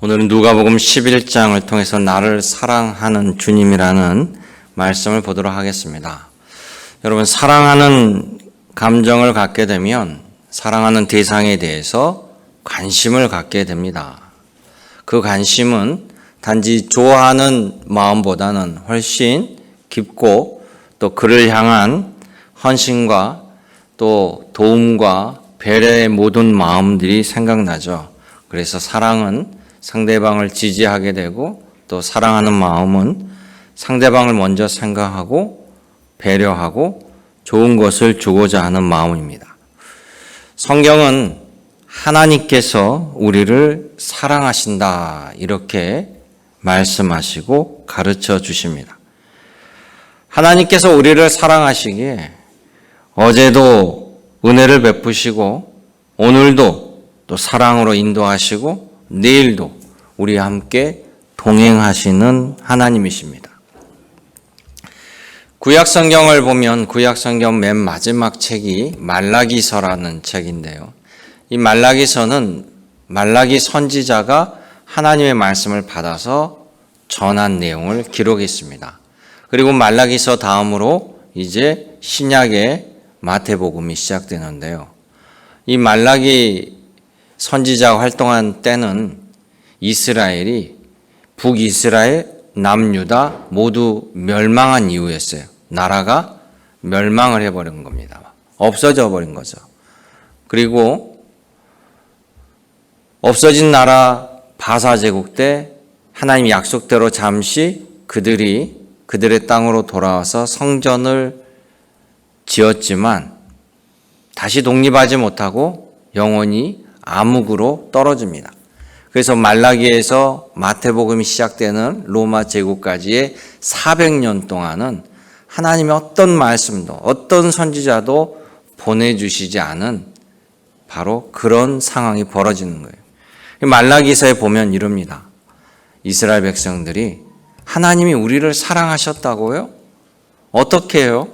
오늘은 누가복음 11장을 통해서 나를 사랑하는 주님이라는 말씀을 보도록 하겠습니다. 여러분, 사랑하는 감정을 갖게 되면 사랑하는 대상에 대해서 관심을 갖게 됩니다. 그 관심은 단지 좋아하는 마음보다는 훨씬 깊고 또 그를 향한 헌신과 또 도움과 배려의 모든 마음들이 생각나죠. 그래서 사랑은 상대방을 지지하게 되고 또 사랑하는 마음은 상대방을 먼저 생각하고 배려하고 좋은 것을 주고자 하는 마음입니다. 성경은 하나님께서 우리를 사랑하신다 이렇게 말씀하시고 가르쳐 주십니다. 하나님께서 우리를 사랑하시기에 어제도 은혜를 베푸시고 오늘도 또 사랑으로 인도하시고 내일도 우리와 함께 동행하시는 하나님이십니다. 구약성경을 보면 구약성경 맨 마지막 책이 말라기서라는 책인데요. 이 말라기서는 말라기 선지자가 하나님의 말씀을 받아서 전한 내용을 기록했습니다. 그리고 말라기서 다음으로 이제 신약의 마태복음이 시작되는데요. 이 말라기 선지자가 활동한 때는 이스라엘이 북이스라엘, 남유다 모두 멸망한 이후였어요. 나라가 멸망을 해버린 겁니다. 없어져 버린 거죠. 그리고 없어진 나라 바사 제국 때 하나님 약속대로 잠시 그들의 땅으로 돌아와서 성전을 지었지만 다시 독립하지 못하고 영원히 암흑으로 떨어집니다. 그래서 말라기에서 마태복음이 시작되는 로마 제국까지의 400년 동안은 하나님의 어떤 말씀도 어떤 선지자도 보내주시지 않은 바로 그런 상황이 벌어지는 거예요. 말라기서에 보면 이럽니다. 이스라엘 백성들이 하나님이 우리를 사랑하셨다고요? 어떻게 해요?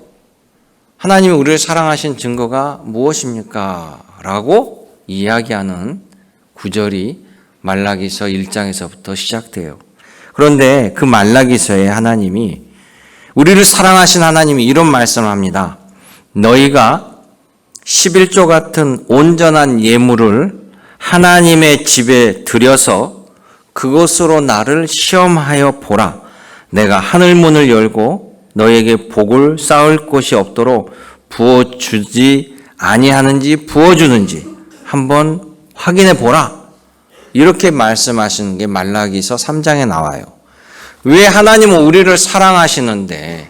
하나님이 우리를 사랑하신 증거가 무엇입니까? 라고 이야기하는 구절이 말라기서 1장에서부터 시작돼요. 그런데 그 말라기서에 하나님이 우리를 사랑하신 하나님이 이런 말씀을 합니다. 너희가 11조 같은 온전한 예물을 하나님의 집에 들여서 그것으로 나를 시험하여 보라. 내가 하늘문을 열고 너에게 복을 쌓을 곳이 없도록 부어주지 아니하는지 부어주는지 한번 확인해 보라. 이렇게 말씀하시는 게 말라기서 3장에 나와요. 왜 하나님은 우리를 사랑하시는데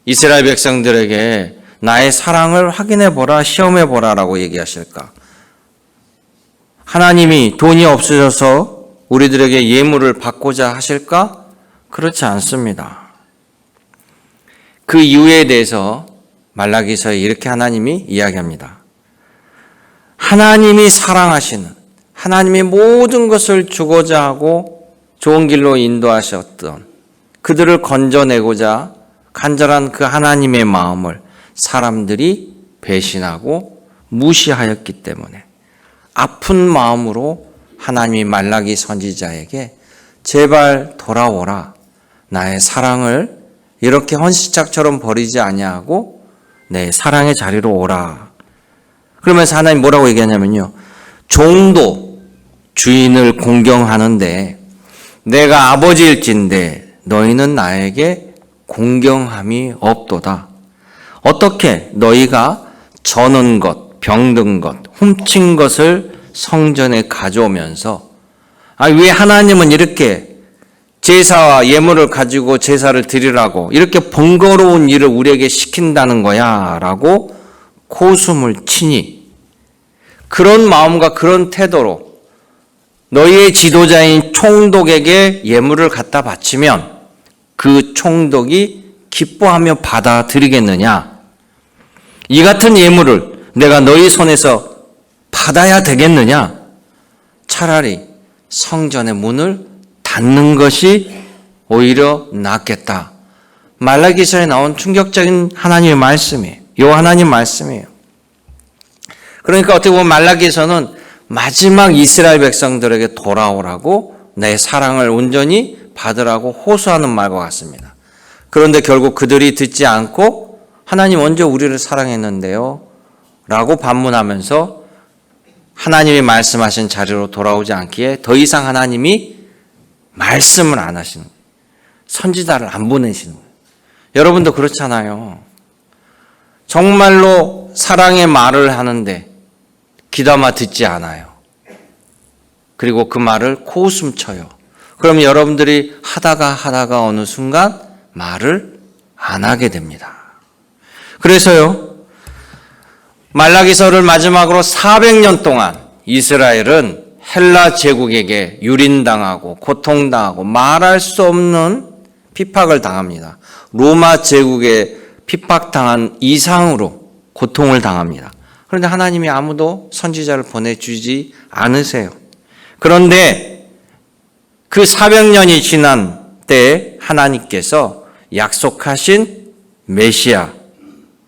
이스라엘 백성들에게 나의 사랑을 확인해 보라, 시험해 보라라고 얘기하실까? 하나님이 돈이 없어져서 우리들에게 예물을 받고자 하실까? 그렇지 않습니다. 그 이유에 대해서 말라기서에 이렇게 하나님이 이야기합니다. 하나님이 사랑하시는 하나님이 모든 것을 주고자 하고 좋은 길로 인도하셨던 그들을 건져내고자 간절한 그 하나님의 마음을 사람들이 배신하고 무시하였기 때문에 아픈 마음으로 하나님이 말라기 선지자에게 제발 돌아오라. 나의 사랑을 이렇게 헌시짝처럼 버리지 아니하고 내 사랑의 자리로 오라. 그러면서 하나님 뭐라고 얘기하냐면요. 종도 주인을 공경하는데 내가 아버지일진데 너희는 나에게 공경함이 없도다. 어떻게 너희가 저는 것, 병든 것, 훔친 것을 성전에 가져오면서 왜 하나님은 이렇게 제사와 예물을 가지고 제사를 드리라고 이렇게 번거로운 일을 우리에게 시킨다는 거야 라고 코숨을 치니 그런 마음과 그런 태도로 너희의 지도자인 총독에게 예물을 갖다 바치면 그 총독이 기뻐하며 받아들이겠느냐? 이 같은 예물을 내가 너희 손에서 받아야 되겠느냐? 차라리 성전의 문을 닫는 것이 오히려 낫겠다. 말라기서에 나온 충격적인 하나님의 말씀이에요. 이 하나님 말씀이에요. 그러니까 어떻게 보면 말라기서는 마지막 이스라엘 백성들에게 돌아오라고 내 사랑을 온전히 받으라고 호소하는 말과 같습니다. 그런데 결국 그들이 듣지 않고 하나님 언제 우리를 사랑했는데요? 라고 반문하면서 하나님이 말씀하신 자리로 돌아오지 않기에 더 이상 하나님이 말씀을 안 하시는 거예요. 선지자를 안 보내시는 거예요. 여러분도 그렇잖아요. 정말로 사랑의 말을 하는데 귀담아 듣지 않아요. 그리고 그 말을 코웃음 쳐요. 그럼 여러분들이 하다가 어느 순간 말을 안 하게 됩니다. 그래서요, 말라기서를 마지막으로 400년 동안 이스라엘은 헬라 제국에게 유린당하고 고통당하고 말할 수 없는 핍박을 당합니다. 로마 제국에 핍박당한 이상으로 고통을 당합니다. 그런데 하나님이 아무도 선지자를 보내주지 않으세요. 그런데 그 400년이 지난 때 하나님께서 약속하신 메시아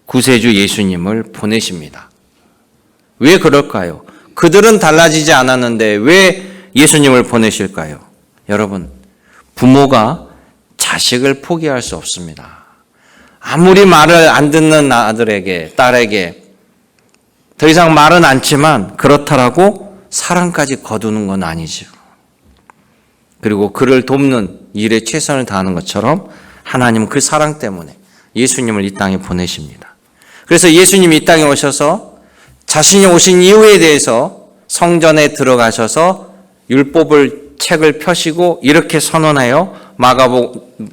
구세주 예수님을 보내십니다. 왜 그럴까요? 그들은 달라지지 않았는데 왜 예수님을 보내실까요? 여러분, 부모가 자식을 포기할 수 없습니다. 아무리 말을 안 듣는 아들에게, 딸에게 더 이상 말은 않지만 그렇다라고 사랑까지 거두는 건 아니죠. 그리고 그를 돕는 일에 최선을 다하는 것처럼 하나님은 그 사랑 때문에 예수님을 이 땅에 보내십니다. 그래서 예수님이 이 땅에 오셔서 자신이 오신 이유에 대해서 성전에 들어가셔서 율법을 책을 펴시고 이렇게 선언해요.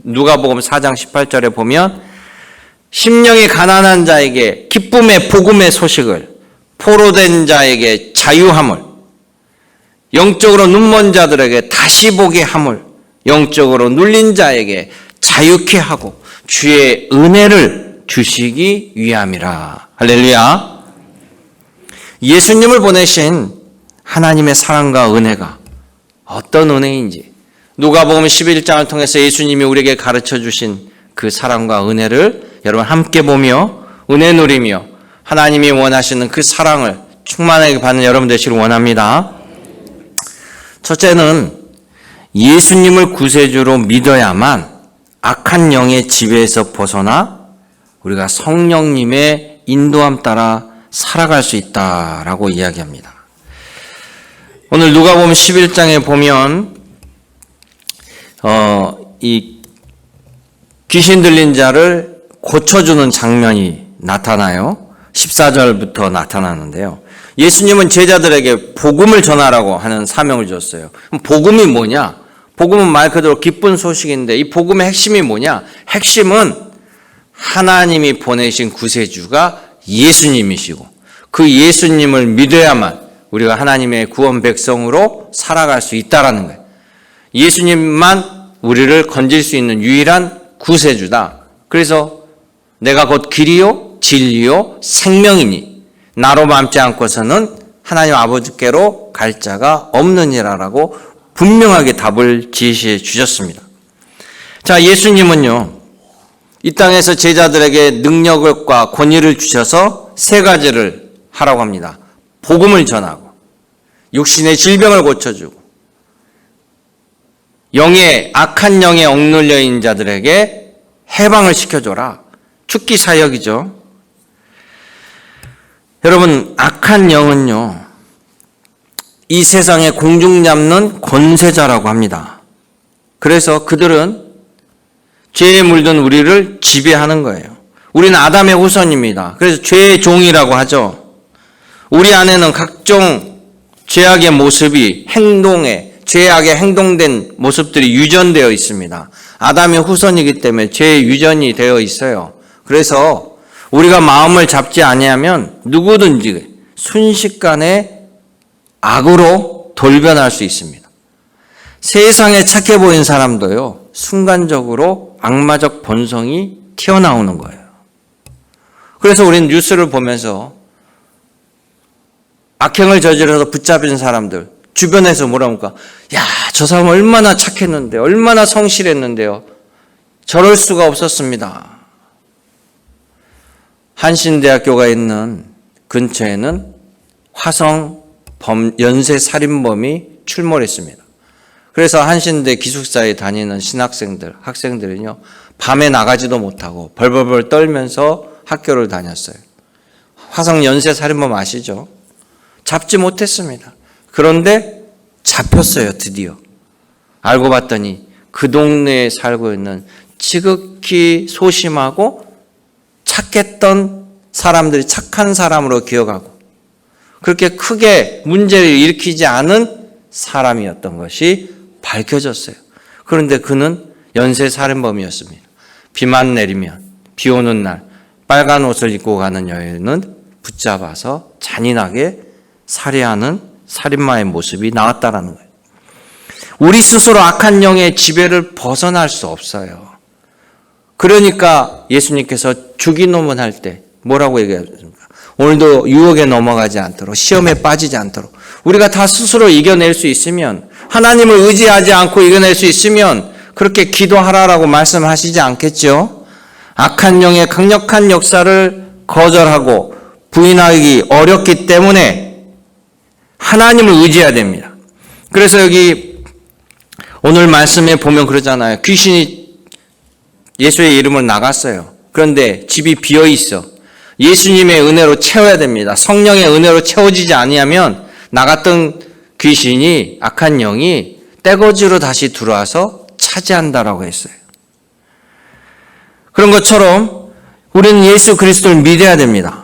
누가복음 4장 18절에 보면 심령이 가난한 자에게 기쁨의 복음의 소식을, 포로된 자에게 자유함을, 영적으로 눈먼 자들에게 다시 보게 함을, 영적으로 눌린 자에게 자유케 하고 주의 은혜를 주시기 위함이라. 할렐루야. 예수님을 보내신 하나님의 사랑과 은혜가 어떤 은혜인지 누가복음 11장을 통해서 예수님이 우리에게 가르쳐 주신 그 사랑과 은혜를 여러분 함께 보며 은혜 누리며 하나님이 원하시는 그 사랑을 충만하게 받는 여러분 되시길 원합니다. 첫째는 예수님을 구세주로 믿어야만 악한 영의 지배에서 벗어나 우리가 성령님의 인도함 따라 살아갈 수 있다라고 이야기합니다. 오늘 누가복음 11장에 보면 이 귀신 들린 자를 고쳐주는 장면이 나타나요. 14절부터 나타나는데요. 예수님은 제자들에게 복음을 전하라고 하는 사명을 줬어요. 복음이 뭐냐? 복음은 말 그대로 기쁜 소식인데 이 복음의 핵심이 뭐냐? 핵심은 하나님이 보내신 구세주가 예수님이시고 그 예수님을 믿어야만 우리가 하나님의 구원 백성으로 살아갈 수 있다라는 거예요. 예수님만 우리를 건질 수 있는 유일한 구세주다. 그래서 내가 곧 길이요 진리요 생명이니 나로 맘지 않고서는 하나님 아버지께로 갈 자가 없느니라라고 분명하게 답을 제시해 주셨습니다. 자, 예수님은요 이 땅에서 제자들에게 능력과 권위를 주셔서 세 가지를 하라고 합니다. 복음을 전하고 육신의 질병을 고쳐주고 악한 영에 억눌려 있는 자들에게 해방을 시켜줘라. 축기 사역이죠. 여러분, 악한 영은요 이 세상에 공중 잡는 권세자라고 합니다. 그래서 그들은 죄에 물든 우리를 지배하는 거예요. 우리는 아담의 후손입니다. 그래서 죄의 종이라고 하죠. 우리 안에는 각종 죄악의 모습이 죄악의 행동된 모습들이 유전되어 있습니다. 아담의 후손이기 때문에 죄의 유전이 되어 있어요. 그래서 우리가 마음을 잡지 아니하면 누구든지 순식간에 악으로 돌변할 수 있습니다. 세상에 착해 보인 사람도요, 순간적으로 악마적 본성이 튀어나오는 거예요. 그래서 우리는 뉴스를 보면서 악행을 저질러서 붙잡힌 사람들, 주변에서 뭐라 합니까? 야, 저 사람 얼마나 착했는데, 얼마나 성실했는데요. 저럴 수가 없었습니다. 한신대학교가 있는 근처에는 화성 연쇄 살인범이 출몰했습니다. 그래서 한신대 기숙사에 다니는 신학생들, 학생들은요, 밤에 나가지도 못하고 벌벌벌 떨면서 학교를 다녔어요. 화성 연쇄살인범 아시죠? 잡지 못했습니다. 그런데 잡혔어요, 드디어. 알고 봤더니 그 동네에 살고 있는 지극히 소심하고 착했던 사람들이 착한 사람으로 기억하고 그렇게 크게 문제를 일으키지 않은 사람이었던 것이 밝혀졌어요. 그런데 그는 연쇄살인범이었습니다. 비만 내리면, 비 오는 날 빨간 옷을 입고 가는 여인은 붙잡아서 잔인하게 살해하는 살인마의 모습이 나왔다라는 거예요. 우리 스스로 악한 영의 지배를 벗어날 수 없어요. 그러니까 예수님께서 주기도문 할 때 뭐라고 얘기하십니까? 오늘도 유혹에 넘어가지 않도록, 시험에 빠지지 않도록. 우리가 다 스스로 이겨낼 수 있으면, 하나님을 의지하지 않고 이겨낼 수 있으면 그렇게 기도하라라고 말씀하시지 않겠죠? 악한 영의 강력한 역사를 거절하고 부인하기 어렵기 때문에 하나님을 의지해야 됩니다. 그래서 여기 오늘 말씀에 보면 그러잖아요. 귀신이 예수의 이름으로 나갔어요. 그런데 집이 비어 있어. 예수님의 은혜로 채워야 됩니다. 성령의 은혜로 채워지지 아니하면 나갔던 귀신이, 악한 영이 떼거지로 다시 들어와서 차지한다라고 했어요. 그런 것처럼 우리는 예수 그리스도를 믿어야 됩니다.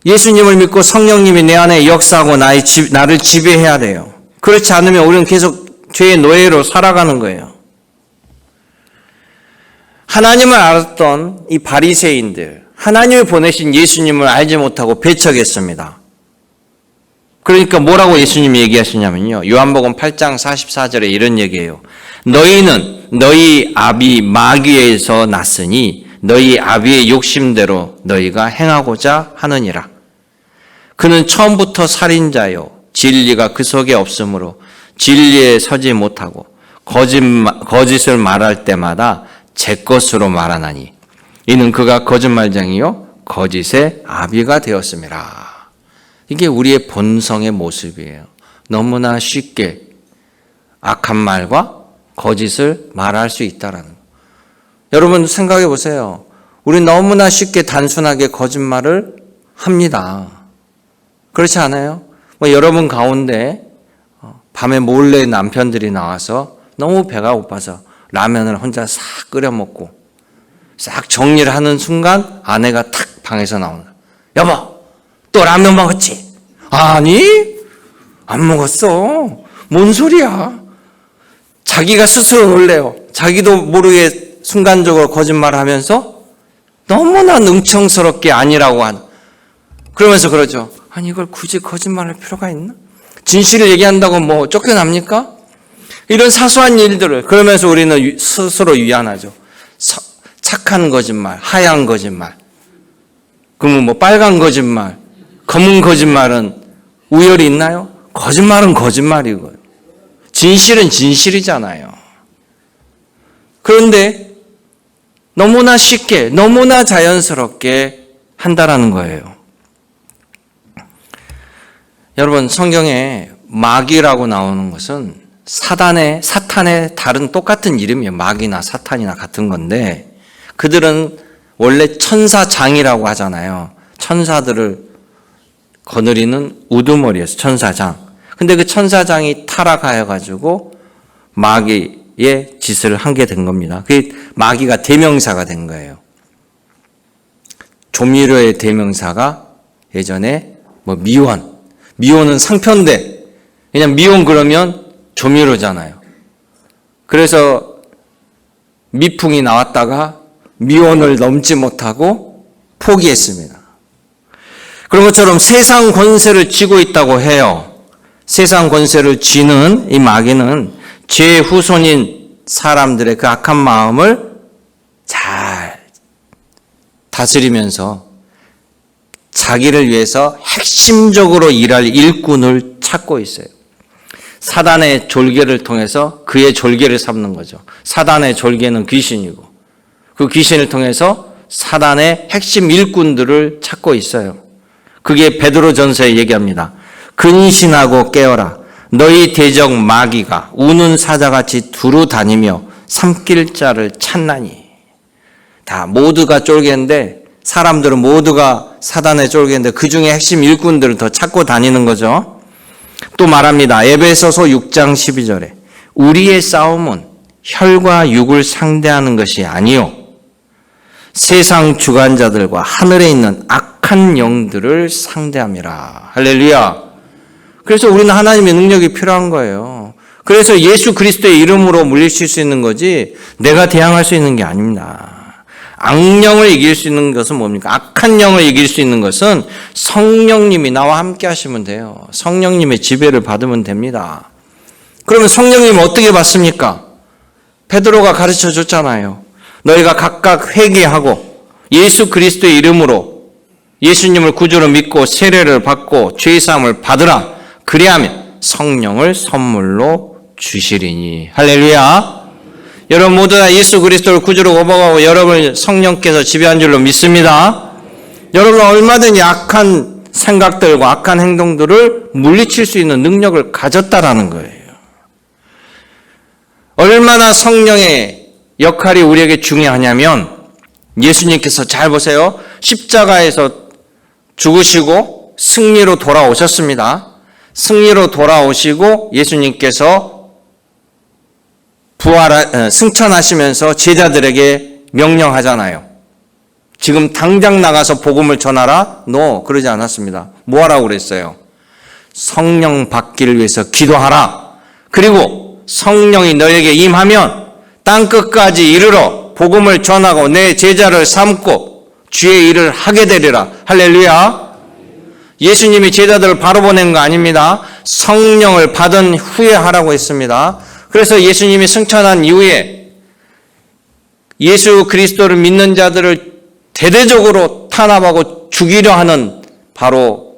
예수님을 믿고 성령님이 내 안에 역사하고 나를 지배해야 돼요. 그렇지 않으면 우리는 계속 죄의 노예로 살아가는 거예요. 하나님을 알았던 이 바리새인들, 하나님을 보내신 예수님을 알지 못하고 배척했습니다. 그러니까 뭐라고 예수님이 얘기하시냐면요. 요한복음 8장 44절에 이런 얘기예요. 너희는 너희 아비 마귀에서 났으니 너희 아비의 욕심대로 너희가 행하고자 하느니라. 그는 처음부터 살인자요 진리가 그 속에 없으므로 진리에 서지 못하고 거짓을 말할 때마다 제 것으로 말하나니 이는 그가 거짓말쟁이요 거짓의 아비가 되었음이라. 이게 우리의 본성의 모습이에요. 너무나 쉽게 악한 말과 거짓을 말할 수 있다라는 거. 여러분 생각해 보세요. 우리 너무나 쉽게 단순하게 거짓말을 합니다. 그렇지 않아요? 여러분 가운데 밤에 몰래 남편들이 나와서 너무 배가 고파서 라면을 혼자 싹 끓여 먹고 싹 정리를 하는 순간 아내가 탁 방에서 나오는 거야. 여보, 또 라면 먹었지? 아니, 안 먹었어. 뭔 소리야? 자기가 스스로 놀래요. 자기도 모르게 순간적으로 거짓말을 하면서 너무나 능청스럽게 아니라고 그러면서 그러죠. 아니 이걸 굳이 거짓말할 필요가 있나? 진실을 얘기한다고 뭐 쫓겨납니까? 이런 사소한 일들을 그러면서 우리는 스스로 위안하죠. 착한 거짓말, 하얀 거짓말. 그러면 뭐 빨간 거짓말, 검은 거짓말은 우열이 있나요? 거짓말은 거짓말이고요. 진실은 진실이잖아요. 그런데 너무나 쉽게, 너무나 자연스럽게 한다라는 거예요. 여러분 성경에 마귀라고 나오는 것은 사탄의 다른 똑같은 이름이에요. 마귀나 사탄이나 같은 건데 그들은 원래 천사장이라고 하잖아요. 천사들을 거느리는 우두머리였어요. 천사장. 근데 그 천사장이 타락하여가지고 마귀의 짓을 한 게 된 겁니다. 그게 마귀가 대명사가 된 거예요. 조미료의 대명사가 예전에 미원은 상편대. 그냥 미원 그러면 조미료잖아요. 그래서 미풍이 나왔다가 미원을 넘지 못하고 포기했습니다. 그런 것처럼 세상 권세를 쥐고 있다고 해요. 세상 권세를 쥐는 이 마귀는 죄의 후손인 사람들의 그 악한 마음을 잘 다스리면서 자기를 위해서 핵심적으로 일할 일꾼을 찾고 있어요. 사단의 졸개를 통해서 그의 졸개를 삼는 거죠. 사단의 졸개는 귀신이고 그 귀신을 통해서 사단의 핵심 일꾼들을 찾고 있어요. 그게 베드로전서에 얘기합니다. 근신하고 깨어라. 너희 대적 마귀가 우는 사자같이 두루 다니며 삼킬 자를 찾나니. 다 모두가 쫄개인데, 사람들은 모두가 사단의 쫄개인데 그 중에 핵심 일꾼들을 더 찾고 다니는 거죠. 또 말합니다. 에베소서 6장 12절에 우리의 싸움은 혈과 육을 상대하는 것이 아니요 세상 주관자들과 하늘에 있는 악한 영들을 상대함이라. 할렐루야. 그래서 우리는 하나님의 능력이 필요한 거예요. 그래서 예수 그리스도의 이름으로 물리칠 수 있는 거지 내가 대항할 수 있는 게 아닙니다. 악령을 이길 수 있는 것은 뭡니까? 악한 영을 이길 수 있는 것은 성령님이 나와 함께 하시면 돼요. 성령님의 지배를 받으면 됩니다. 그러면 성령님은 어떻게 받습니까? 베드로가 가르쳐 줬잖아요. 너희가 각각 회개하고 예수 그리스도의 이름으로 예수님을 구주로 믿고 세례를 받고 죄사함을 받으라. 그리하면 성령을 선물로 주시리니. 할렐루야. 여러분 모두 다 예수 그리스도를 구주로 고백하고 여러분을 성령께서 지배한 줄로 믿습니다. 여러분은 얼마든지 악한 생각들과 악한 행동들을 물리칠 수 있는 능력을 가졌다라는 거예요. 얼마나 성령의 역할이 우리에게 중요하냐면 예수님께서 잘 보세요. 십자가에서 죽으시고 승리로 돌아오셨습니다. 승리로 돌아오시고 예수님께서 승천하시면서 제자들에게 명령하잖아요. 지금 당장 나가서 복음을 전하라? 그러지 않았습니다. 뭐 하라고 그랬어요? 성령 받기를 위해서 기도하라. 그리고 성령이 너에게 임하면 땅끝까지 이르러 복음을 전하고 내 제자를 삼고 주의 일을 하게 되리라. 할렐루야. 예수님이 제자들을 바로 보낸 거 아닙니다. 성령을 받은 후에 하라고 했습니다. 그래서 예수님이 승천한 이후에 예수 그리스도를 믿는 자들을 대대적으로 탄압하고 죽이려 하는 바로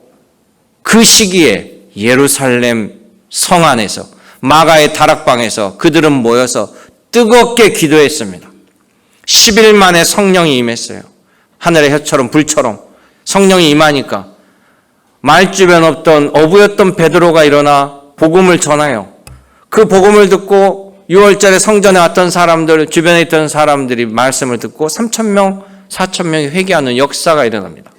그 시기에 예루살렘 성 안에서 마가의 다락방에서 그들은 모여서 뜨겁게 기도했습니다. 10일 만에 성령이 임했어요. 하늘의 혀처럼 불처럼 성령이 임하니까 말주변 없던 어부였던 베드로가 일어나 복음을 전하여 그 복음을 듣고 6월절에 성전에 왔던 사람들, 주변에 있던 사람들이 말씀을 듣고 3,000명, 4,000명이 회개하는 역사가 일어납니다.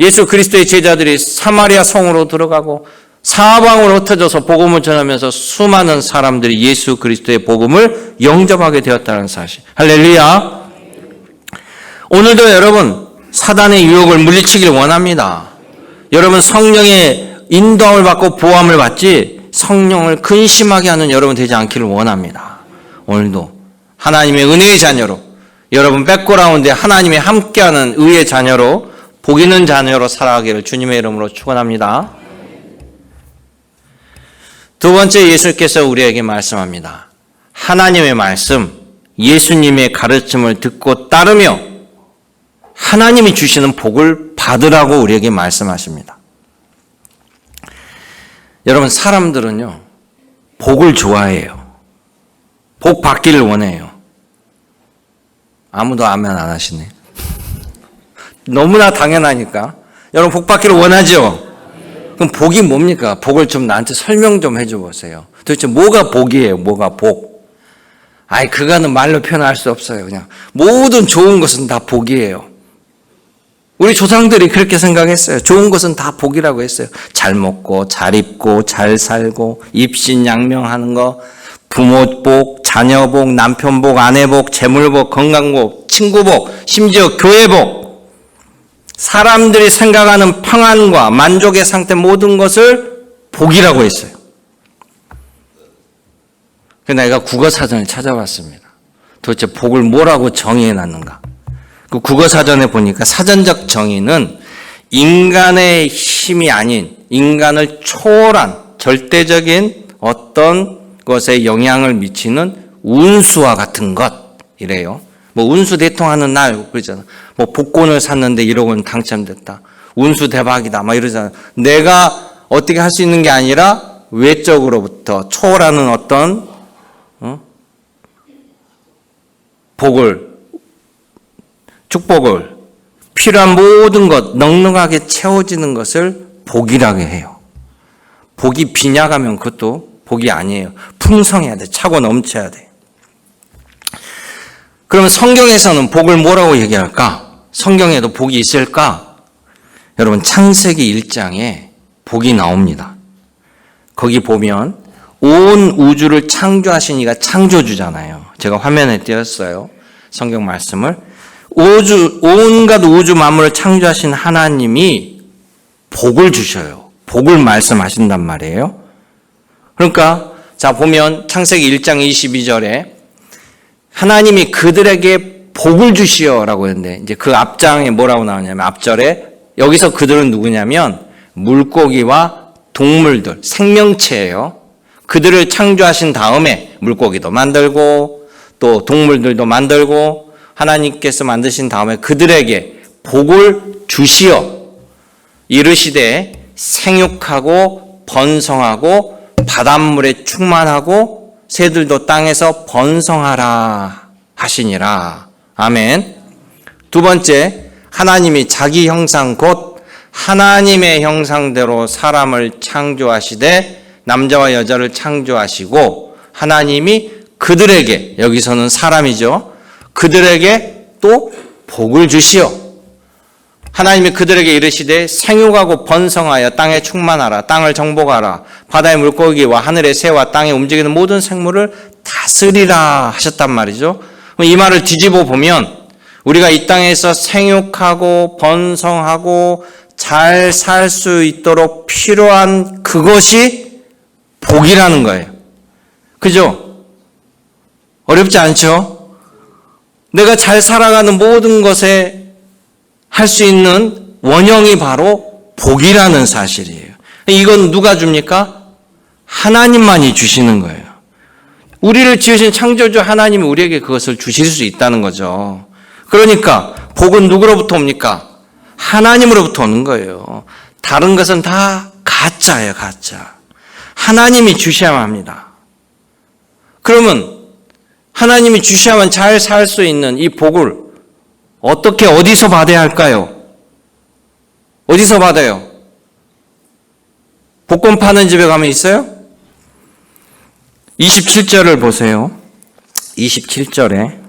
예수 그리스도의 제자들이 사마리아 성으로 들어가고 사방으로 흩어져서 복음을 전하면서 수많은 사람들이 예수 그리스도의 복음을 영접하게 되었다는 사실. 할렐루야. 오늘도 여러분 사단의 유혹을 물리치길 원합니다. 여러분 성령의 인도함을 받고 보호함을 받지 성령을 근심하게 하는 여러분 되지 않기를 원합니다. 오늘도 하나님의 은혜의 자녀로 여러분 백그라운드에 하나님이 함께하는 의의 자녀로 복 있는 자녀로 살아가기를 주님의 이름으로 축원합니다. 두 번째 예수께서 우리에게 말씀합니다. 하나님의 말씀, 예수님의 가르침을 듣고 따르며 하나님이 주시는 복을 받으라고 우리에게 말씀하십니다. 여러분 사람들은요 복을 좋아해요. 복 받기를 원해요. 아무도 아멘 안 하시네. 너무나 당연하니까. 여러분 복 받기를 원하죠? 그럼 복이 뭡니까? 복을 좀 나한테 설명 좀 해줘 보세요. 도대체 뭐가 복이에요? 뭐가 복? 그거는 말로 표현할 수 없어요. 그냥 모든 좋은 것은 다 복이에요. 우리 조상들이 그렇게 생각했어요. 좋은 것은 다 복이라고 했어요. 잘 먹고 잘 입고 잘 살고 입신양명하는 거, 부모 복, 자녀 복, 남편 복, 아내 복, 재물 복, 건강 복, 친구 복, 심지어 교회 복. 사람들이 생각하는 평안과 만족의 상태 모든 것을 복이라고 했어요. 그래서 내가 국어사전을 찾아봤습니다. 도대체 복을 뭐라고 정의해놨는가? 그 국어사전에 보니까 사전적 정의는 인간의 힘이 아닌 인간을 초월한 절대적인 어떤 것에 영향을 미치는 운수와 같은 것 이래요. 운수 대통하는 날 그러잖아. 복권을 샀는데 1억 원 당첨됐다. 운수 대박이다. 이러잖아. 내가 어떻게 할 수 있는 게 아니라 외적으로부터 초월하는 어떤 복을, 축복을, 필요한 모든 것 넉넉하게 채워지는 것을 복이라고 해요. 복이 빈약하면 그것도 복이 아니에요. 풍성해야 돼. 차고 넘쳐야 돼. 그러면 성경에서는 복을 뭐라고 얘기할까? 성경에도 복이 있을까? 여러분 창세기 1장에 복이 나옵니다. 거기 보면 온 우주를 창조하신 이가 창조주잖아요. 제가 화면에 띄웠어요. 성경 말씀을. 온갖 우주 만물을 창조하신 하나님이 복을 주셔요. 복을 말씀하신단 말이에요. 그러니까 자 보면 창세기 1장 22절에 하나님이 그들에게 복을 주시오라고 했는데 이제 그 앞장에 뭐라고 나오냐면 앞절에 여기서 그들은 누구냐면 물고기와 동물들, 생명체예요. 그들을 창조하신 다음에 물고기도 만들고 또 동물들도 만들고 하나님께서 만드신 다음에 그들에게 복을 주시어 이르시되 생육하고 번성하고 바닷물에 충만하고 새들도 땅에서 번성하라 하시니라. 아멘. 두 번째, 하나님이 자기 형상 곧 하나님의 형상대로 사람을 창조하시되 남자와 여자를 창조하시고 하나님이 그들에게, 여기서는 사람이죠, 그들에게 또 복을 주시어 하나님이 그들에게 이르시되 생육하고 번성하여 땅에 충만하라. 땅을 정복하라. 바다의 물고기와 하늘의 새와 땅에 움직이는 모든 생물을 다스리라 하셨단 말이죠. 이 말을 뒤집어 보면 우리가 이 땅에서 생육하고 번성하고 잘 살 수 있도록 필요한 그것이 복이라는 거예요. 그죠? 어렵지 않죠? 내가 잘 살아가는 모든 것에 할 수 있는 원형이 바로 복이라는 사실이에요. 이건 누가 줍니까? 하나님만이 주시는 거예요. 우리를 지으신 창조주 하나님이 우리에게 그것을 주실 수 있다는 거죠. 그러니까 복은 누구로부터 옵니까? 하나님으로부터 오는 거예요. 다른 것은 다 가짜예요, 가짜. 하나님이 주셔야만 합니다. 그러면 하나님이 주셔야만 잘 살 수 있는 이 복을 어떻게 어디서 받아야 할까요? 어디서 받아요? 복권 파는 집에 가면 있어요? 27절을 보세요. 27절에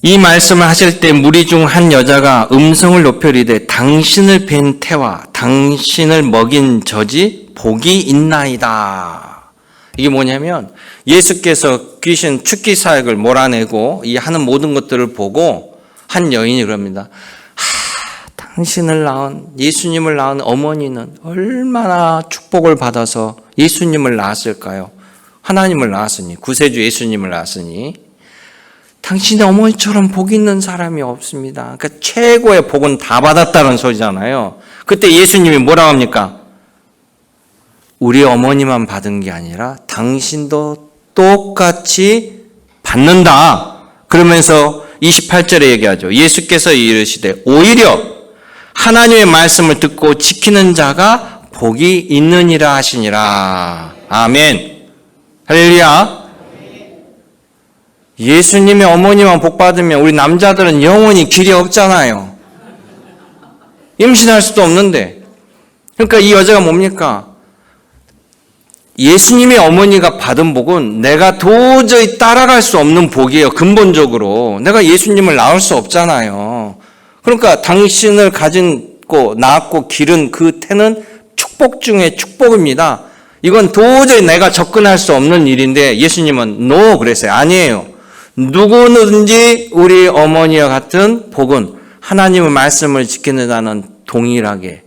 이 말씀을 하실 때 무리 중 한 여자가 음성을 높여 이르되 당신을 뵌 태와 당신을 먹인 젖이 복이 있나이다. 이게 뭐냐면 예수께서 귀신 축기 사역을 몰아내고 이 하는 모든 것들을 보고 한 여인이 그럽니다. 당신을 낳은 예수님을 낳은 어머니는 얼마나 축복을 받아서 예수님을 낳았을까요? 하나님을 낳았으니, 구세주 예수님을 낳았으니 당신의 어머니처럼 복 있는 사람이 없습니다. 그러니까 최고의 복은 다 받았다는 소리잖아요. 그때 예수님이 뭐라고 합니까? 우리 어머니만 받은 게 아니라 당신도 똑같이 받는다. 그러면서 28절에 얘기하죠. 예수께서 이르시되 오히려 하나님의 말씀을 듣고 지키는 자가 복이 있느니라 하시니라. 아멘. 할렐루야. 예수님의 어머니만 복 받으면 우리 남자들은 영원히 길이 없잖아요. 임신할 수도 없는데. 그러니까 이 여자가 뭡니까? 예수님의 어머니가 받은 복은 내가 도저히 따라갈 수 없는 복이에요. 근본적으로. 내가 예수님을 낳을 수 없잖아요. 그러니까 당신을 가지고 낳았고 기른 그 태는 축복 중에 축복입니다. 이건 도저히 내가 접근할 수 없는 일인데 예수님은 no 그랬어요. 아니에요. 누구든지 우리 어머니와 같은 복은 하나님의 말씀을 지키는 자는 동일하게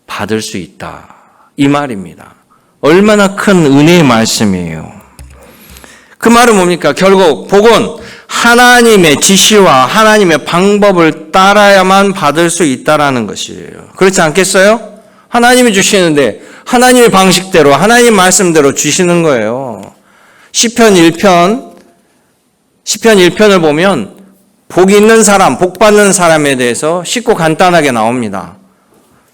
받을 수 있다. 이 말입니다. 얼마나 큰 은혜의 말씀이에요. 그 말은 뭡니까? 결국 복은 하나님의 지시와 하나님의 방법을 따라야만 받을 수 있다라는 것이에요. 그렇지 않겠어요? 하나님이 주시는데 하나님의 방식대로 하나님 말씀대로 주시는 거예요. 시편 1편을 보면 복 있는 사람, 복 받는 사람에 대해서 쉽고 간단하게 나옵니다.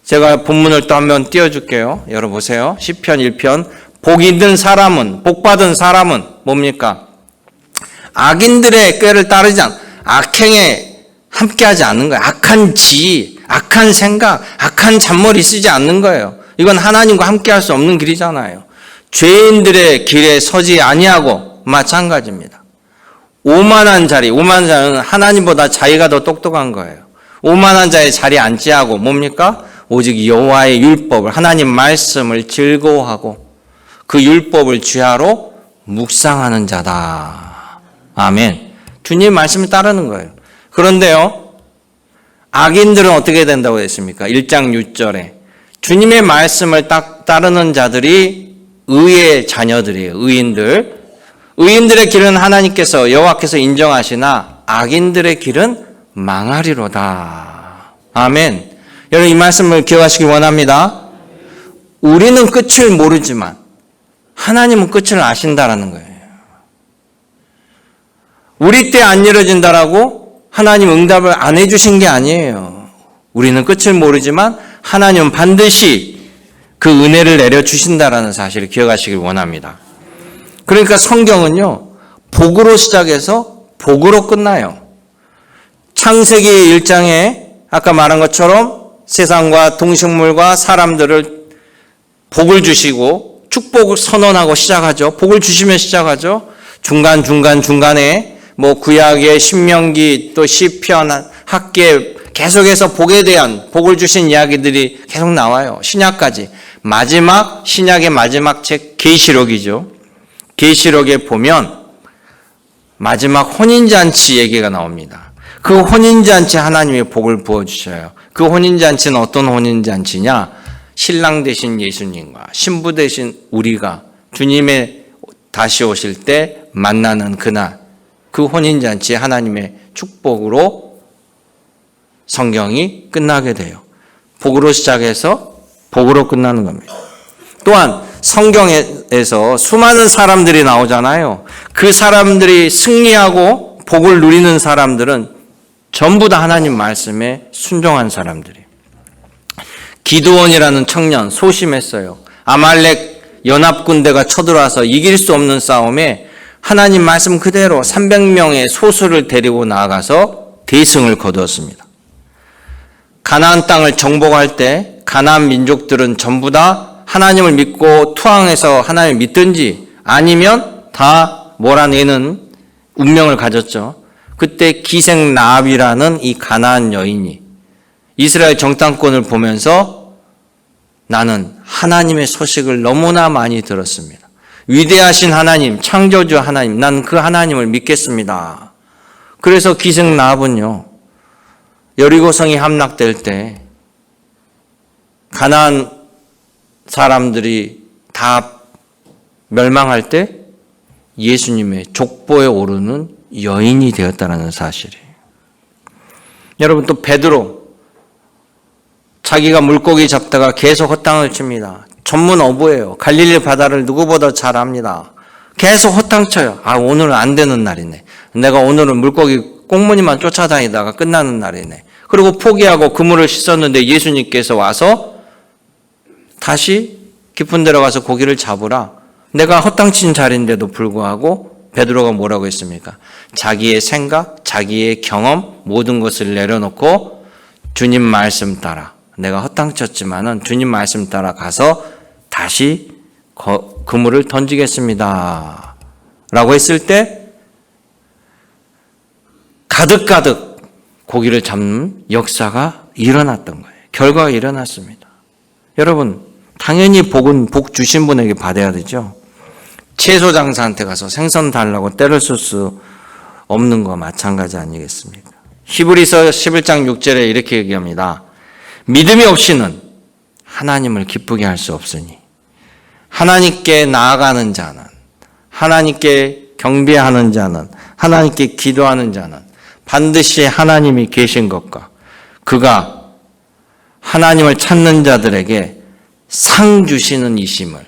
제가 본문을 또 한번 띄워줄게요. 열어보세요. 시편 1편. 복 있는 사람은, 복 받은 사람은 뭡니까? 악인들의 꾀를 따르지 않, 악행에 함께하지 않는 거예요. 악한 지, 악한 생각, 악한 잔머리 쓰지 않는 거예요. 이건 하나님과 함께 할 수 없는 길이잖아요. 죄인들의 길에 서지 아니하고 마찬가지입니다. 오만한 자는 하나님보다 자기가 더 똑똑한 거예요. 오만한 자의 자리에 앉지 하고 뭡니까? 오직 여호와의 율법을, 하나님 말씀을 즐거워하고 그 율법을 쥐하로 묵상하는 자다. 아멘. 주님 말씀을 따르는 거예요. 그런데요, 악인들은 어떻게 된다고 했습니까? 1장 6절에 주님의 말씀을 따르는 자들이 의의 자녀들이에요. 의인들의 길은 하나님께서 여호와께서 인정하시나 악인들의 길은 망하리로다. 아멘. 여러분 이 말씀을 기억하시기 원합니다. 우리는 끝을 모르지만 하나님은 끝을 아신다라는 거예요. 우리 때 안 이루어진다라고 하나님 응답을 안 해주신 게 아니에요. 우리는 끝을 모르지만 하나님은 반드시 그 은혜를 내려주신다라는 사실을 기억하시길 원합니다. 그러니까 성경은요, 복으로 시작해서 복으로 끝나요. 창세기 1장에 아까 말한 것처럼 세상과 동식물과 사람들을 복을 주시고 축복을 선언하고 시작하죠. 복을 주시면 시작하죠. 중간에 뭐 구약의 신명기 또 시편 학계 계속해서 복에 대한 복을 주신 이야기들이 계속 나와요. 신약까지. 신약의 마지막 책 계시록이죠. 계시록에 보면 마지막 혼인잔치 얘기가 나옵니다. 그 혼인잔치 하나님이 복을 부어주셔요. 그 혼인잔치는 어떤 혼인잔치냐? 신랑 되신 예수님과 신부 되신 우리가 주님의 다시 오실 때 만나는 그날, 그 혼인잔치에 하나님의 축복으로 성경이 끝나게 돼요. 복으로 시작해서 복으로 끝나는 겁니다. 또한 성경에서 수많은 사람들이 나오잖아요. 그 사람들이 승리하고 복을 누리는 사람들은 전부 다 하나님 말씀에 순종한 사람들이에요. 기드온이라는 청년 소심했어요. 아말렉 연합군대가 쳐들어와서 이길 수 없는 싸움에 하나님 말씀 그대로 300명의 소수를 데리고 나아가서 대승을 거두었습니다. 가나안 땅을 정복할 때 가나안 민족들은 전부 다 하나님을 믿고 투항해서 하나님을 믿든지 아니면 다 몰아내는 운명을 가졌죠. 그때 기생 라합이라는 이 가나안 여인이 이스라엘 정탐권을 보면서 나는 하나님의 소식을 너무나 많이 들었습니다. 위대하신 하나님, 창조주 하나님, 난 그 하나님을 믿겠습니다. 그래서 기생 라합은요, 여리고성이 함락될 때 가나안 사람들이 다 멸망할 때 예수님의 족보에 오르는 여인이 되었다는 사실이에요. 여러분 또 베드로, 자기가 물고기 잡다가 계속 헛땅을 칩니다. 전문 어부예요. 갈릴리 바다를 누구보다 잘 압니다. 계속 헛땅쳐요. 오늘은 안 되는 날이네. 내가 오늘은 물고기 꽁무니만 쫓아다니다가 끝나는 날이네. 그리고 포기하고 그물을 씻었는데 예수님께서 와서 다시 깊은 데로 가서 고기를 잡으라. 내가 헛땅친 자리인데도 불구하고 베드로가 뭐라고 했습니까? 자기의 생각, 자기의 경험 모든 것을 내려놓고 주님 말씀 따라, 내가 헛땅쳤지만은 주님 말씀 따라 가서 다시 그물을 던지겠습니다 라고 했을 때 가득가득 고기를 잡는 역사가 일어났던 거예요. 결과가 일어났습니다. 여러분 당연히 복은 복 주신 분에게 받아야 되죠. 채소 장사한테 가서 생선 달라고 때를 쓸 수 없는 거 마찬가지 아니겠습니까? 히브리서 11장 6절에 이렇게 얘기합니다. 믿음이 없이는 하나님을 기쁘게 할 수 없으니 하나님께 나아가는 자는, 하나님께 경배하는 자는, 하나님께 기도하는 자는 반드시 하나님이 계신 것과 그가 하나님을 찾는 자들에게 상 주시는 이심을,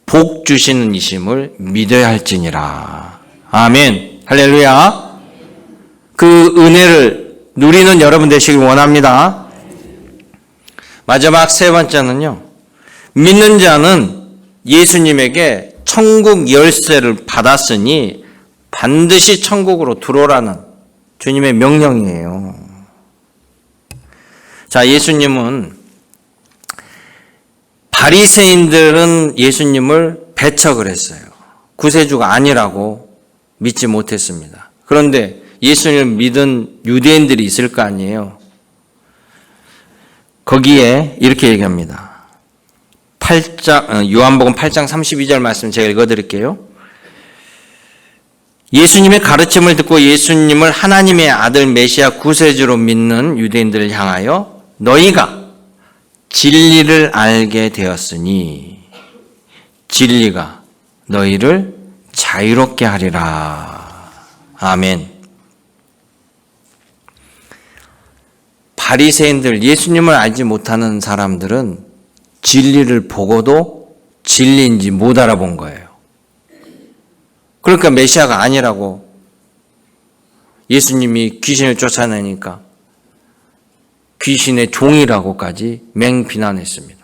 복 주시는 이심을 믿어야 할지니라. 아멘. 할렐루야. 그 은혜를 누리는 여러분 되시길 원합니다. 마지막 세 번째는요, 믿는 자는 예수님에게 천국 열쇠를 받았으니 반드시 천국으로 들어오라는 주님의 명령이에요. 자, 예수님은 바리새인들은 예수님을 배척을 했어요. 구세주가 아니라고 믿지 못했습니다. 그런데 예수님을 믿은 유대인들이 있을 거 아니에요. 거기에 이렇게 얘기합니다. 요한복음 8장 32절 말씀 제가 읽어드릴게요. 예수님의 가르침을 듣고 예수님을 하나님의 아들 메시아 구세주로 믿는 유대인들을 향하여 너희가 진리를 알게 되었으니 진리가 너희를 자유롭게 하리라. 아멘. 바리새인들, 예수님을 알지 못하는 사람들은 진리를 보고도 진리인지 못 알아본 거예요. 그러니까 메시아가 아니라고, 예수님이 귀신을 쫓아내니까 귀신의 종이라고까지 맹비난했습니다.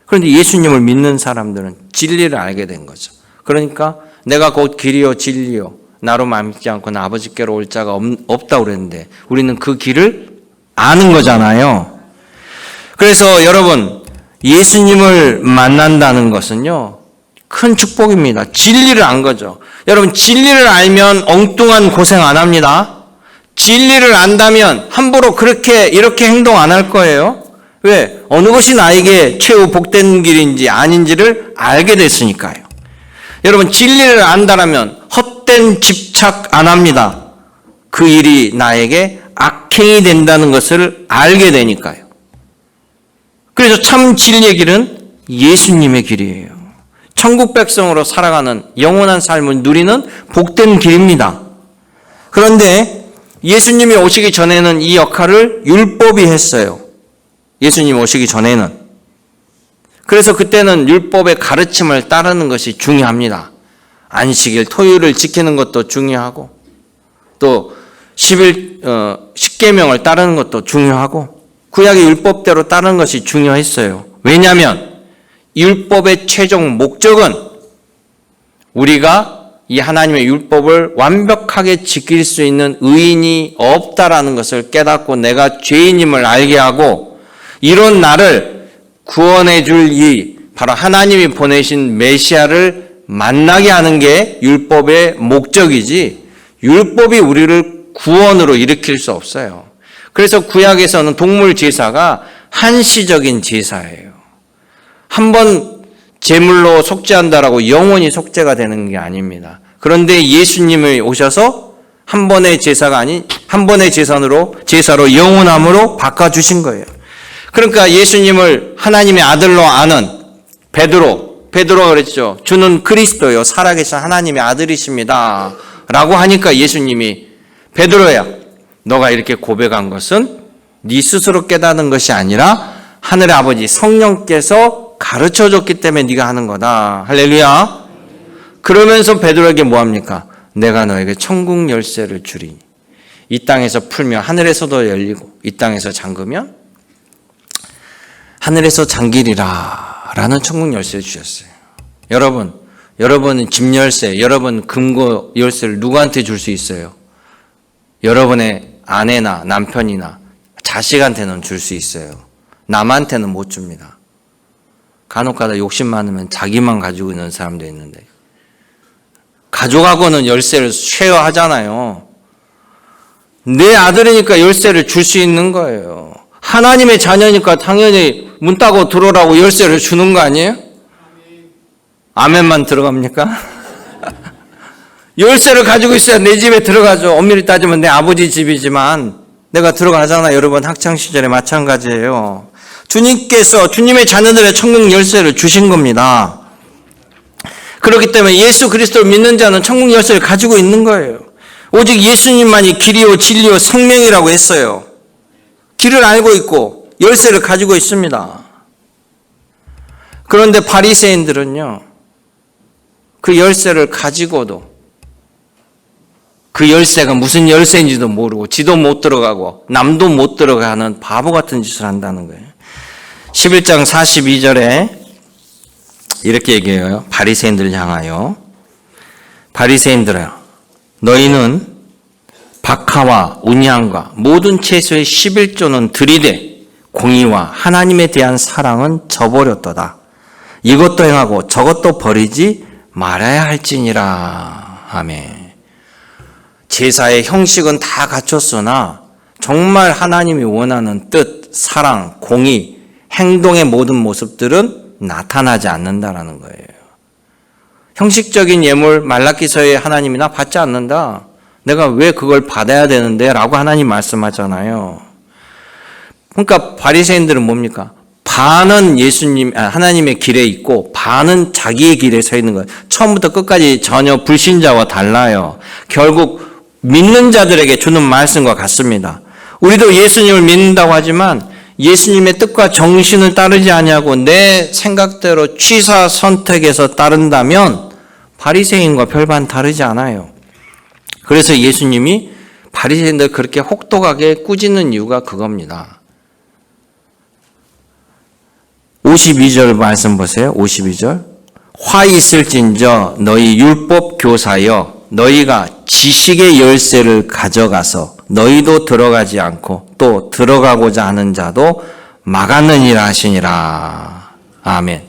그런데 예수님을 믿는 사람들은 진리를 알게 된 거죠. 그러니까 내가 곧 길이요 진리요 나로 믿지 않고는 아버지께로 올 자가 없다고 그랬는데 우리는 그 길을 아는 거잖아요. 그래서 여러분, 예수님을 만난다는 것은요, 큰 축복입니다. 진리를 안 거죠. 여러분, 진리를 알면 엉뚱한 고생 안 합니다. 진리를 안다면 함부로 이렇게 행동 안 할 거예요. 왜? 어느 것이 나에게 최후 복된 길인지 아닌지를 알게 됐으니까요. 여러분, 진리를 안다라면 헛된 집착 안 합니다. 그 일이 나에게 악행이 된다는 것을 알게 되니까요. 그래서 참 진리의 길은 예수님의 길이에요. 천국 백성으로 살아가는 영원한 삶을 누리는 복된 길입니다. 그런데 예수님이 오시기 전에는 이 역할을 율법이 했어요. 예수님 오시기 전에는. 그래서 그때는 율법의 가르침을 따르는 것이 중요합니다. 안식일, 토요일을 지키는 것도 중요하고 또 10계명을 따르는 것도 중요하고 구약의 율법대로 따르는 것이 중요했어요. 왜냐하면 율법의 최종 목적은 우리가 이 하나님의 율법을 완벽하게 지킬 수 있는 의인이 없다라는 것을 깨닫고 내가 죄인임을 알게 하고 이런 나를 구원해 줄 이 바로 하나님이 보내신 메시아를 만나게 하는 게 율법의 목적이지 율법이 우리를 구원으로 일으킬 수 없어요. 그래서 구약에서는 동물 제사가 한시적인 제사예요. 한번 제물로 속죄한다라고 영원히 속죄가 되는 게 아닙니다. 그런데 예수님이 오셔서 한 번의 제사가 아닌 한 번의 제사로 영원함으로 바꿔주신 거예요. 그러니까 예수님을 하나님의 아들로 아는 베드로가 그랬죠. 주는 그리스도요 살아계신 하나님의 아들이십니다 라고 하니까 예수님이 베드로야 너가 이렇게 고백한 것은 네 스스로 깨닫는 것이 아니라 하늘의 아버지 성령께서 가르쳐줬기 때문에 네가 하는 거다. 할렐루야. 그러면서 베드로에게 뭐합니까? 내가 너에게 천국 열쇠를 주리니 이 땅에서 풀면 하늘에서도 열리고 이 땅에서 잠그면 하늘에서 잠기리라 라는 천국 열쇠를 주셨어요. 여러분은 집 열쇠, 여러분 금고 열쇠를 누구한테 줄 수 있어요? 여러분의 아내나 남편이나 자식한테는 줄 수 있어요. 남한테는 못 줍니다. 간혹가다 욕심 많으면 자기만 가지고 있는 사람도 있는데 가족하고는 열쇠를 쉐어하잖아요. 내 아들이니까 열쇠를 줄 수 있는 거예요. 하나님의 자녀니까 당연히 문 따고 들어오라고 열쇠를 주는 거 아니에요? 아멘만 들어갑니까? 열쇠를 가지고 있어야 내 집에 들어가죠. 엄밀히 따지면 내 아버지 집이지만 내가 들어가잖아. 여러분 학창시절에 마찬가지예요. 주님께서 주님의 자녀들의 천국 열쇠를 주신 겁니다. 그렇기 때문에 예수 그리스도를 믿는 자는 천국 열쇠를 가지고 있는 거예요. 오직 예수님만이 길이요 진리요 생명이라고 했어요. 길을 알고 있고 열쇠를 가지고 있습니다. 그런데 바리새인들은요. 그 열쇠를 가지고도 그 열쇠가 무슨 열쇠인지도 모르고 지도 못 들어가고 남도 못 들어가는 바보 같은 짓을 한다는 거예요. 11장 42절에 이렇게 얘기해요. 바리새인들을 향하여 바리새인들아 너희는 박하와 운양과 모든 채소의 11조는 들이되 공의와 하나님에 대한 사랑은 저버렸도다. 이것도 행하고 저것도 버리지 말아야 할지니라. 아멘. 제사의 형식은 다 갖췄으나 정말 하나님이 원하는 뜻, 사랑, 공의, 행동의 모든 모습들은 나타나지 않는다라는 거예요. 형식적인 예물 말라기서에 하나님이 나 받지 않는다. 내가 왜 그걸 받아야 되는데? 라고 하나님 말씀하잖아요. 그러니까 바리새인들은 뭡니까? 반은 하나님의 길에 있고 반은 자기의 길에 서 있는 거예요. 처음부터 끝까지 전혀 불신자와 달라요. 결국 믿는 자들에게 주는 말씀과 같습니다. 우리도 예수님을 믿는다고 하지만 예수님의 뜻과 정신을 따르지 아니하고 내 생각대로 취사 선택해서 따른다면 바리새인과 별반 다르지 않아요. 그래서 예수님이 바리새인들 그렇게 혹독하게 꾸짖는 이유가 그겁니다. 52절 말씀 보세요. 52절. 화 있을진저 너희 율법 교사여 너희가 지식의 열쇠를 가져가서 너희도 들어가지 않고 또 들어가고자 하는 자도 막았느니라 하시니라. 아멘.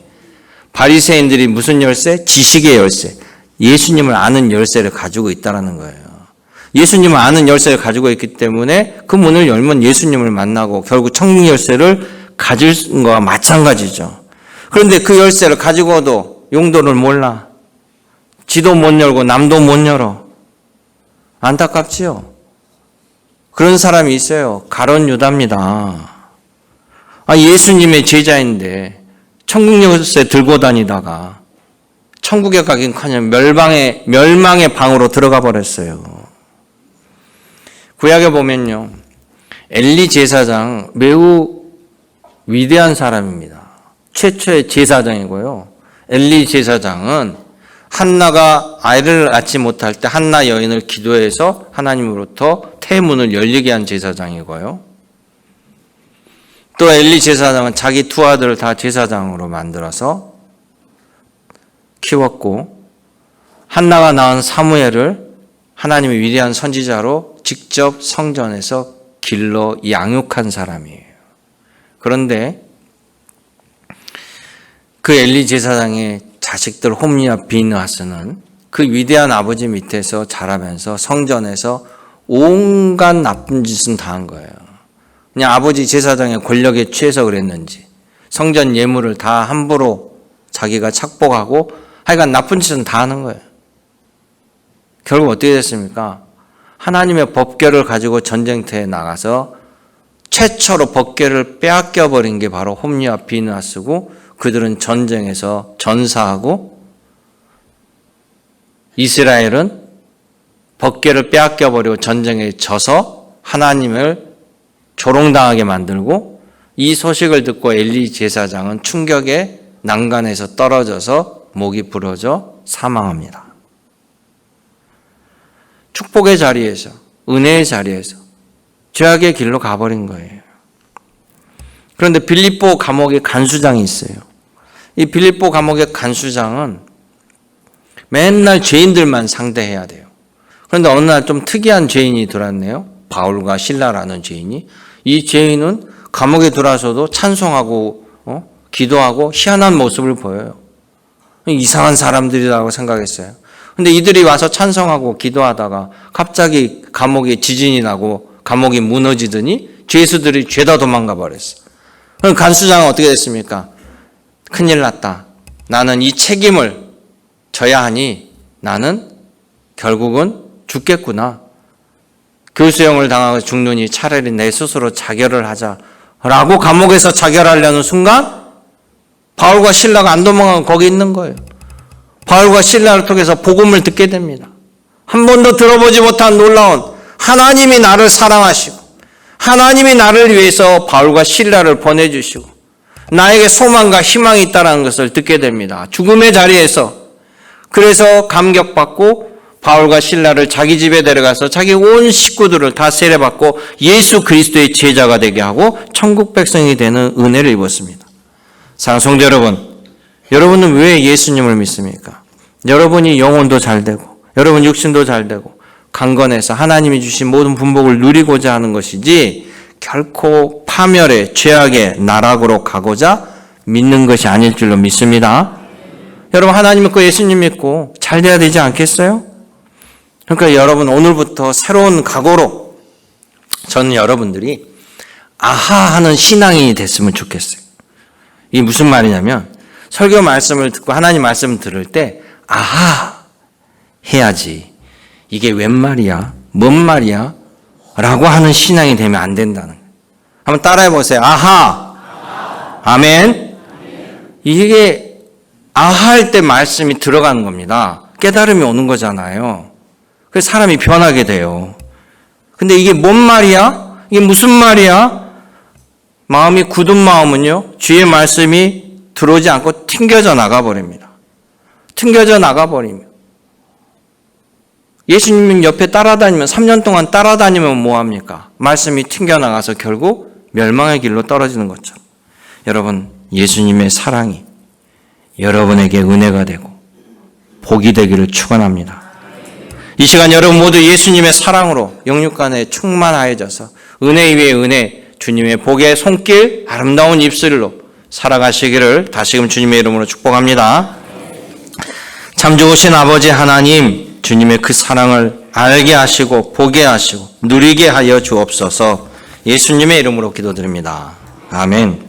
바리새인들이 무슨 열쇠? 지식의 열쇠. 예수님을 아는 열쇠를 가지고 있다는 거예요. 예수님을 아는 열쇠를 가지고 있기 때문에 그 문을 열면 예수님을 만나고 결국 천국 열쇠를 가질 것과 마찬가지죠. 그런데 그 열쇠를 가지고도 용도를 몰라. 지도 못 열고 남도 못 열어. 안타깝지요? 그런 사람이 있어요. 가룟 유다입니다. 예수님의 제자인데 천국 열쇠 들고 다니다가 천국에 가긴커녕 멸망의 방으로 들어가 버렸어요. 구약에 보면요. 엘리 제사장 매우 위대한 사람입니다. 최초의 제사장이고요. 엘리 제사장은 한나가 아이를 낳지 못할 때 한나 여인을 기도해서 하나님으로부터 태문을 열리게 한 제사장이고요. 또 엘리 제사장은 자기 두 아들을 다 제사장으로 만들어서 키웠고 한나가 낳은 사무엘을 하나님의 위대한 선지자로 직접 성전에서 길러 양육한 사람이에요. 그런데 그 엘리 제사장의 자식들 홈리와 비느하스는 그 위대한 아버지 밑에서 자라면서 성전에서 온갖 나쁜 짓은 다 한 거예요. 그냥 아버지 제사장의 권력에 취해서 그랬는지 성전 예물을 다 함부로 자기가 착복하고 하여간 나쁜 짓은 다 하는 거예요. 결국 어떻게 됐습니까? 하나님의 법궤를 가지고 전쟁터에 나가서 최초로 법궤를 빼앗겨 버린 게 바로 홈리와 비느하스고 그들은 전쟁에서 전사하고 이스라엘은 법궤를 빼앗겨 버리고 전쟁에 져서 하나님을 조롱당하게 만들고 이 소식을 듣고 엘리 제사장은 충격에 난간에서 떨어져서 목이 부러져 사망합니다. 축복의 자리에서 은혜의 자리에서 죄악의 길로 가버린 거예요. 그런데 빌립보 감옥에 간수장이 있어요. 이 빌립보 감옥의 간수장은 맨날 죄인들만 상대해야 돼요. 그런데 어느 날 좀 특이한 죄인이 들어왔네요. 바울과 실라라는 죄인이. 이 죄인은 감옥에 들어와서도 찬송하고 기도하고 희한한 모습을 보여요. 이상한 사람들이라고 생각했어요. 근데 이들이 와서 찬송하고 기도하다가 갑자기 감옥에 지진이 나고 감옥이 무너지더니 죄수들이 죄다 도망가 버렸어. 그럼 간수장은 어떻게 됐습니까? 큰일 났다. 나는 이 책임을 져야 하니 나는 결국은 죽겠구나. 교수형을 당하고 죽느니 차라리 내 스스로 자결을 하자라고 감옥에서 자결하려는 순간 바울과 실라가 안 도망가고 거기 있는 거예요. 바울과 실라를 통해서 복음을 듣게 됩니다. 한 번도 들어보지 못한 놀라운 하나님이 나를 사랑하시고 하나님이 나를 위해서 바울과 실라를 보내주시고 나에게 소망과 희망이 있다는 것을 듣게 됩니다. 죽음의 자리에서. 그래서 감격받고 바울과 실라를 자기 집에 데려가서 자기 온 식구들을 다 세례받고 예수 그리스도의 제자가 되게 하고 천국 백성이 되는 은혜를 입었습니다. 사랑하는 성도 여러분, 여러분은 왜 예수님을 믿습니까? 여러분이 영혼도 잘 되고 여러분 육신도 잘 되고 강건해서 하나님이 주신 모든 분복을 누리고자 하는 것이지 결코 파멸의 죄악의 나락으로 가고자 믿는 것이 아닐 줄로 믿습니다. 여러분 하나님 믿고 예수님 믿고 잘 돼야 되지 않겠어요? 그러니까 여러분 오늘부터 새로운 각오로 저는 여러분들이 아하 하는 신앙인이 됐으면 좋겠어요. 이게 무슨 말이냐면 설교 말씀을 듣고 하나님 말씀을 들을 때 아하 해야지. 이게 웬 말이야? 뭔 말이야? 라고 하는 신앙이 되면 안 된다는 거예요. 한번 따라해 보세요. 아하. 아멘. 이게 아하 할 때 말씀이 들어가는 겁니다. 깨달음이 오는 거잖아요. 그래서 사람이 변하게 돼요. 근데 이게 뭔 말이야? 이게 무슨 말이야? 마음이 굳은 마음은요, 주의 말씀이 들어오지 않고 튕겨져 나가버립니다. 튕겨져 나가버리면. 예수님 옆에 따라다니면, 3년 동안 따라다니면 뭐합니까? 말씀이 튕겨나가서 결국 멸망의 길로 떨어지는 것처럼. 여러분, 예수님의 사랑이 여러분에게 은혜가 되고 복이 되기를 축원합니다. 이 시간 여러분 모두 예수님의 사랑으로 영육간에 충만하여져서 은혜 위에 은혜, 주님의 복의 손길, 아름다운 입술로 살아가시기를 다시금 주님의 이름으로 축복합니다. 참 좋으신 아버지 하나님, 주님의 그 사랑을 알게 하시고 보게 하시고 누리게 하여 주옵소서. 예수님의 이름으로 기도드립니다. 아멘.